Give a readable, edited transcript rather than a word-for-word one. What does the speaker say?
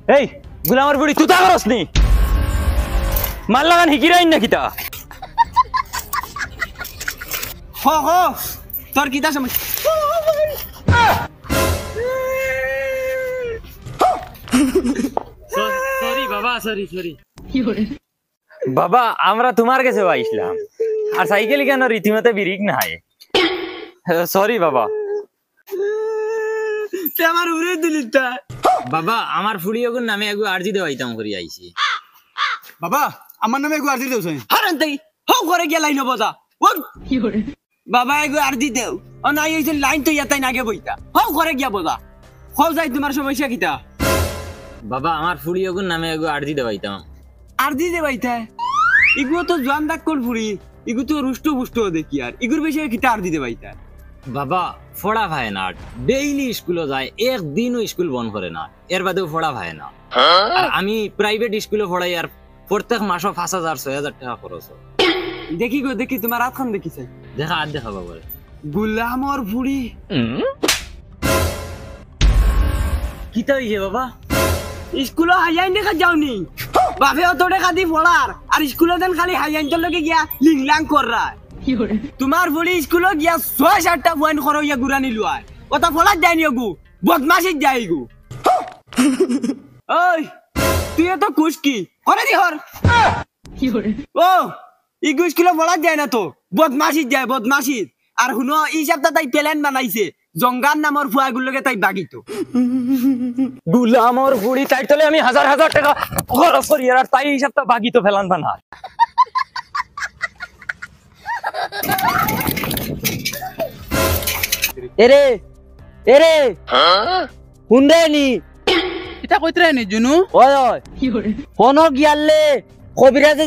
এই গুলামার বুড়ি তুই তা করস নি মাল লাগান হিকিরাইন না কিতা হ হ তোর কিতা সমস্যা সরি বাবা সরি সরি বাবা আমরা তোমার কাছে আইছিলাম আর সাইকেল কেন রীতিমতো বিরিক না হয় সরি বাবা তে আমার উড়ে দিলি তা বাবা আমার ফুড়িয়গুর নামে একটু আরজি দেওয়াইতাম করি আইছি বাবা আমার নামে একটু আরজি দেও হারান তাই হও করে গিয়া লাইন বজা ওর কি করে বাবা একটু আরজি দেও ও নাই এই লাইন তো ইয়াতাই নাগে বইতা হও করে গিয়া বজা হও যাই তোমার সমস্যা কিতা বাবা আমার ফুড়িয়গুর নামে একটু আরজি দেওয়াইতাম আরজি দেবাইতা ইগু তো জোয়ান দাগ কর ফুড়ি ইগু তো রুষ্ট পুষ্ট দেখি আর ইগুর বেশি কিতা আরজি দেবাইতা বাবা ফোড়া ভাই না ডেইলি স্কুলে যায় একদিনও স্কুল বন্ধ করে না এর বাদেও ফোড়া ভাই না আর আমি প্রাইভেট স্কুলে পড়াই আর প্রত্যেক মাসে 5,000 6,000 টাকা খরচ হয় দেখি গো দেখি তোমার রাত খান দেখিছে দেখা আর দেখা বাবা গুলামর ফুড়ি কিতা হইছে বাবা স্কুলে হাইয়াইন দেখা যাওনি বাপে অত টাকা দি পড়ার আর স্কুলে দেন খালি হাইয়াইন তোর লগে গিয়া লিংলাং কররা তোমার বলি স্কুলে গিয়া 6-7টা পয়েন্ট খরইয়া গুরানি লুয়ায় ওটা ফলাত যায়নি গু বদমাশি যাই গু ওই তুই তো কুস্কি করে দি হর ও ইগু স্কুলে ফলাত যায় না তো বদমাশি যায় বদমাশি আর শুনো এই সপ্তাহ তাই প্ল্যান বানাইছে জঙ্গার নামর ফুয়াগুলোকে তাই বাগিতো গুলামর বুড়ি তাই তলে আমি 1,000 টাকা খরচ করি আর তাই এই সপ্তাহ বাগিতো ফেলান বানা এরে এরে হুন্ডে নি এটা কইতরে নি জুনু ওই ওই কি করে ফোন গিয়ালে কবিরাজে